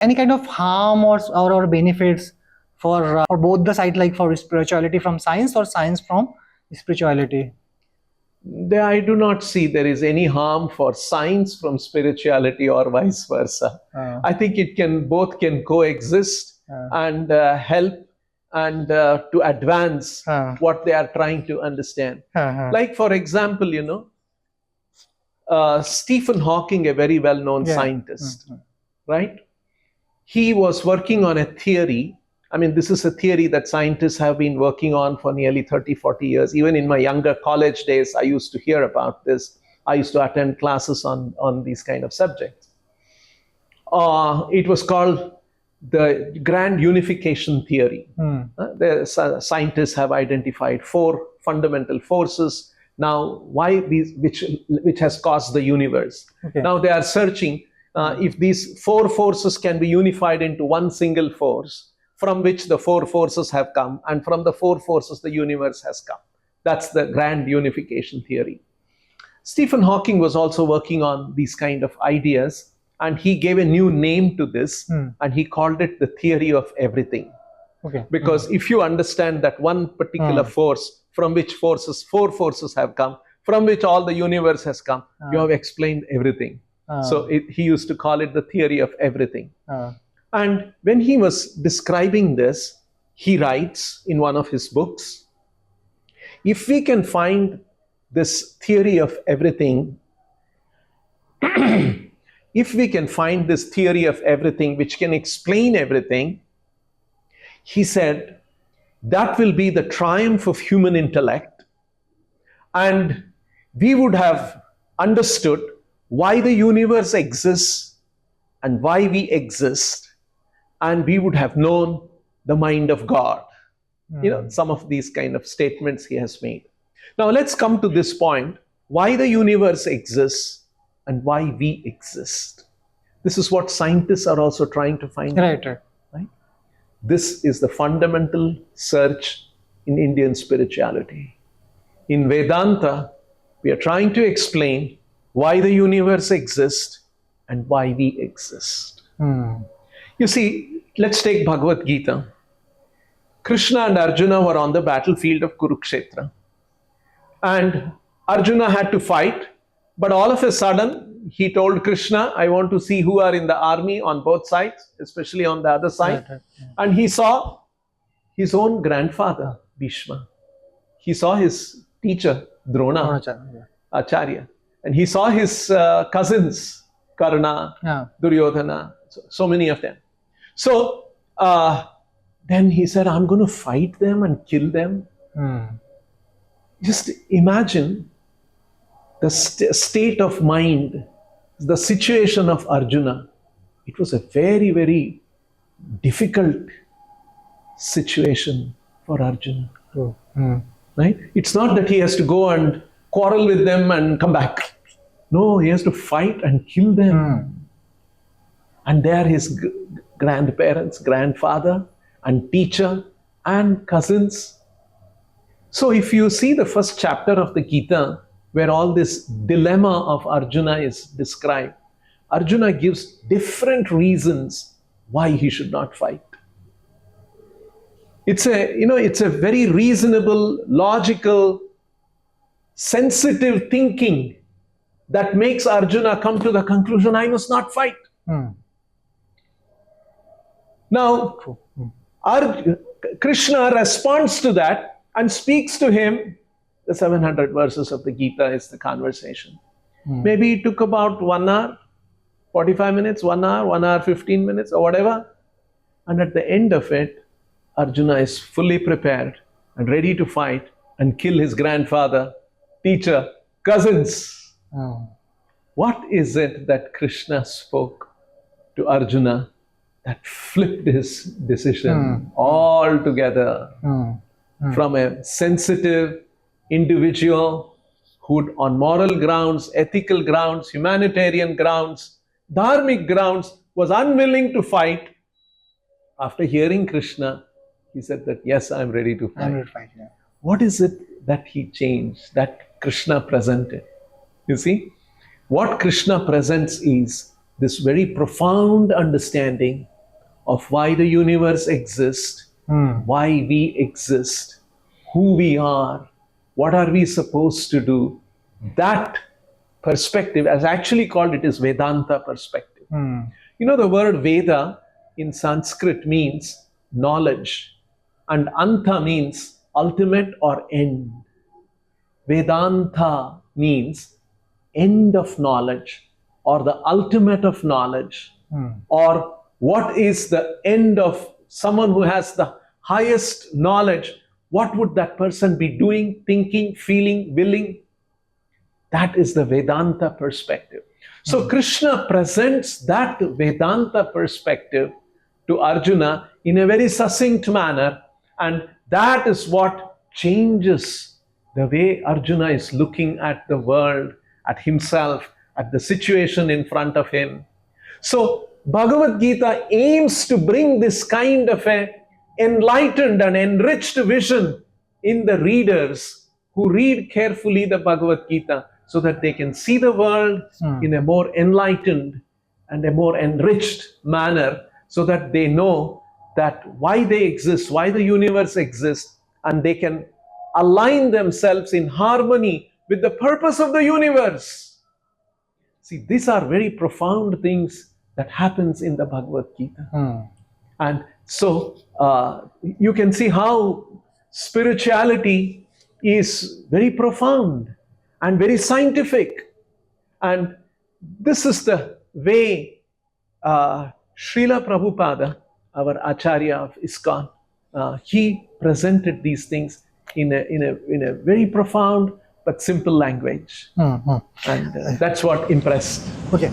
any kind of harm or benefits for both the side, like for spirituality from science or science from spirituality? There, I do not see there is any harm for science from spirituality or vice versa. I think both can coexist and help and to advance what they are trying to understand. Like, for example, Stephen Hawking, a very well-known scientist, right? He was working on a theory. I mean, this is a theory that scientists have been working on for nearly 30, 40 years. Even in my younger college days, I used to hear about this. I used to attend classes on these kind of subjects. It was called the grand unification theory. The scientists have identified 4 fundamental forces. Now, why these, which has caused the universe? Okay. Now they are searching if these 4 forces can be unified into one single force, from which the 4 forces have come, and from the 4 forces the universe has come. That's the grand unification theory. Stephen Hawking was also working on these kind of ideas, and he gave a new name to this, and he called it the theory of everything. Okay. Because if you understand that one particular force, from which 4 forces have come, from which all the universe has come, you have explained everything. So he used to call it the theory of everything. And when he was describing this, he writes in one of his books, if we can find this theory of everything, if we can find this theory of everything which can explain everything, he said, that will be the triumph of human intellect, and we would have understood why the universe exists and why we exist, and we would have known the mind of God. Some of these kind of statements he has made. Now let's come to this point, why the universe exists and why we exist. This is what scientists are also trying to find out. Right? This is the fundamental search in Indian spirituality. In Vedanta, we are trying to explain why the universe exists and why we exist. You see, let's take Bhagavad Gita. Krishna and Arjuna were on the battlefield of Kurukshetra. And Arjuna had to fight, but all of a sudden, he told Krishna, I want to see who are in the army on both sides, especially on the other side. And he saw his own grandfather, Bhishma. He saw his teacher, Drona, Acharya. And he saw his cousins, Karna, Duryodhana, so many of them. So then he said, I'm going to fight them and kill them. Just imagine the state of mind, the situation of Arjuna. It was a very, very difficult situation for Arjuna. Right? It's not that he has to go and quarrel with them and come back. No, he has to fight and kill them. And they are his grandparents, grandfather, and teacher, and cousins. So if you see the first chapter of the Gita, where all this dilemma of Arjuna is described, Arjuna gives different reasons why he should not fight. It's a very reasonable, logical, sensitive thinking that makes Arjuna come to the conclusion, I must not fight. Now, Krishna responds to that and speaks to him. The 700 verses of the Gita is the conversation. Maybe it took about 1 hour, 45 minutes, 1 hour, 1 hour, 15 minutes, or whatever. And at the end of it, Arjuna is fully prepared and ready to fight and kill his grandfather, teacher, cousins. What is it that Krishna spoke to Arjuna that flipped his decision altogether from a sensitive individual who, on moral grounds, ethical grounds, humanitarian grounds, dharmic grounds, was unwilling to fight? After hearing Krishna, he said that, yes, I am ready to fight. What is it that he changed, that Krishna presented? You see, what Krishna presents is this very profound understanding of why the universe exists, why we exist, who we are, what are we supposed to do. That perspective, as actually called, it is Vedanta perspective. You know, the word Veda in Sanskrit means knowledge, and Anta means ultimate or end. Vedanta means end of knowledge, or the ultimate of knowledge, or what is the end of someone who has the highest knowledge. What would that person be doing, thinking, feeling, willing? That is the Vedanta perspective. So Krishna presents that Vedanta perspective to Arjuna in a very succinct manner, and that is what changes the way Arjuna is looking at the world, at himself, at the situation in front of him. So Bhagavad Gita aims to bring this kind of a enlightened and enriched vision in the readers who read carefully the Bhagavad Gita, so that they can see the world in a more enlightened and a more enriched manner, so that they know that why they exist, why the universe exists, and they can align themselves in harmony with the purpose of the universe. See, these are very profound things that happens in the Bhagavad Gita. And so you can see how spirituality is very profound and very scientific. And this is the way Srila Prabhupada, our Acharya of ISKCON, he presented these things in a very profound but simple language. And that's what impressed. Okay.